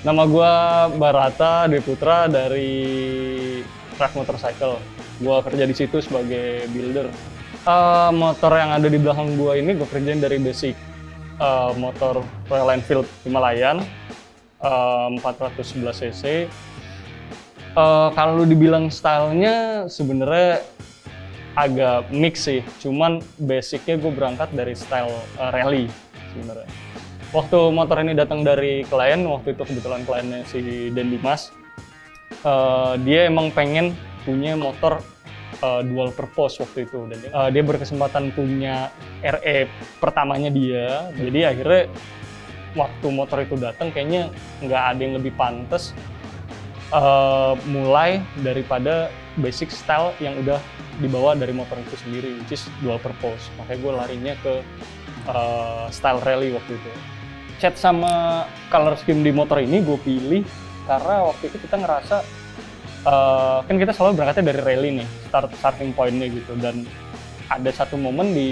Nama gua Barata Dwi Putra dari Drive Motorcycle. Gua kerja di situ sebagai builder. Motor yang ada di belakang gua ini gua kerjain dari basic. Motor Royal Enfield Himalayan 411 cc. Kalau dibilang stylenya sebenarnya agak mix sih, cuman basicnya gue berangkat dari style rally sebenarnya. Waktu motor ini datang dari klien, waktu itu kebetulan kliennya si Den Dimas, dia emang pengen punya motor dual purpose waktu itu, dan dia berkesempatan punya RE pertamanya dia, jadi akhirnya waktu motor itu datang kayaknya nggak ada yang lebih pantas mulai daripada basic style yang udah dibawa dari motor itu sendiri, which is dual purpose. Makanya gue larinya ke style rally waktu itu. Cat sama color scheme di motor ini gue pilih karena waktu itu kita ngerasa kan kita selalu berangkatnya dari rally nih, starting point-nya gitu, dan ada satu momen di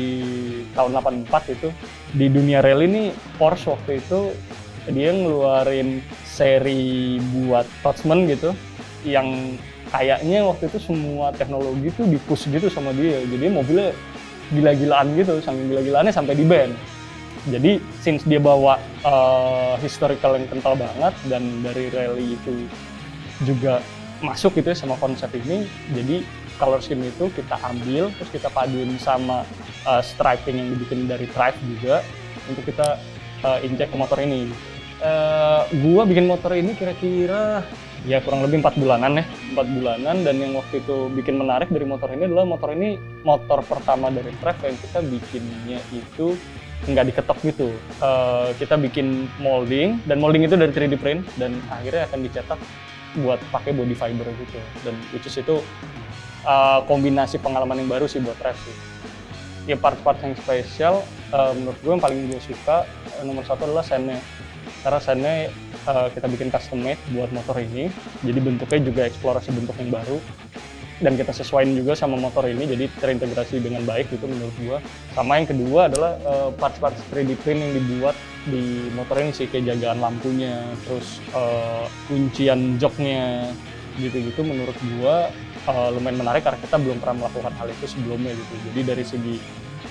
tahun 84 itu di dunia rally nih, Porsche waktu itu dia ngeluarin seri buat Totsman gitu yang kayaknya waktu itu semua teknologi tuh di-push gitu sama dia, jadi mobilnya gila-gilaan gitu, saking gila-gilaannya sampai di ban. Jadi since dia bawa historical yang kental banget dan dari rally itu juga masuk gitu ya sama konsep ini, jadi color scheme itu kita ambil terus kita paduin sama striping yang dibikin dari Drive juga untuk kita injek ke motor ini. Gua bikin motor ini kira-kira ya kurang lebih 4 bulanan ya, 4 bulanan, dan yang waktu itu bikin menarik dari motor ini adalah motor ini motor pertama dari Drive yang kita bikinnya itu nggak diketok gitu. Kita bikin molding, dan molding itu dari 3D print, dan akhirnya akan dicetak buat pakai body fiber gitu, dan which is itu kombinasi pengalaman yang baru sih buat Drive sih. Ya part-part yang spesial menurut gue yang paling gue suka nomor satu adalah sennya, karena sennya kita bikin custom made buat motor ini, jadi bentuknya juga eksplorasi bentuk yang baru dan kita sesuaiin juga sama motor ini, jadi terintegrasi dengan baik gitu menurut gua. Sama yang kedua adalah parts-parts 3D print yang dibuat di motor ini sih, kayak jagaan lampunya, terus kuncian joknya gitu-gitu, menurut gua lumayan menarik karena kita belum pernah melakukan hal itu sebelumnya gitu. Jadi dari segi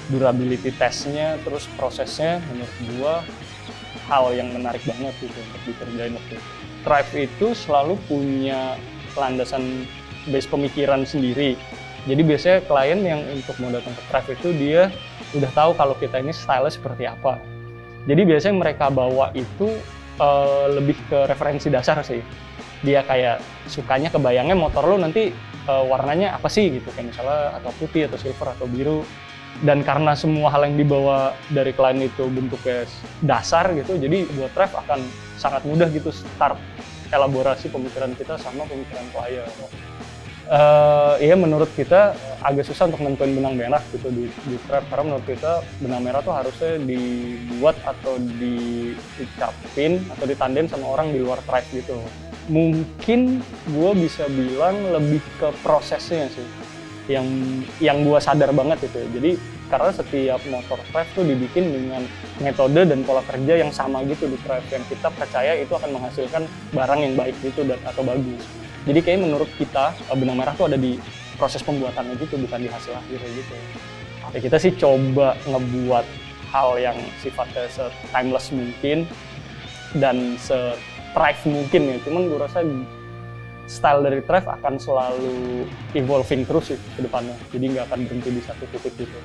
durability testnya, terus prosesnya menurut gua hal yang menarik banget gitu untuk dikerjain waktu itu. Drive itu selalu punya landasan base pemikiran sendiri. Jadi biasanya klien yang untuk mau datang ke Drive itu dia udah tahu kalau kita ini style seperti apa. Jadi biasanya mereka bawa itu lebih ke referensi dasar sih. Dia kayak sukanya kebayangnya motor lo nanti warnanya apa sih gitu, kayak misalnya atau putih atau silver atau biru. Dan karena semua hal yang dibawa dari klien itu bentuknya dasar gitu, jadi buat Drive akan sangat mudah gitu start elaborasi pemikiran kita sama pemikiran klien. Iya, menurut kita agak susah untuk nentuin benang merah gitu di Drive, karena menurut kita benang merah tuh harusnya dibuat atau diucapin atau ditandain sama orang di luar Drive gitu. Mungkin gue bisa bilang lebih ke prosesnya sih yang gue sadar banget gitu ya. Jadi karena setiap motor Drive tuh dibikin dengan metode dan pola kerja yang sama gitu di Drive, yang kita percaya itu akan menghasilkan barang yang baik gitu dan atau bagus. Jadi kayak menurut kita benang merah tuh ada di proses pembuatannya gitu, bukan di hasil akhirnya gitu. Ya kita sih coba ngebuat hal yang sifatnya se-timeless mungkin dan se-Drive mungkin ya. Cuman gue rasa style dari Drive akan selalu evolving terus sih ke depannya. Jadi nggak akan berhenti di satu titik gitu.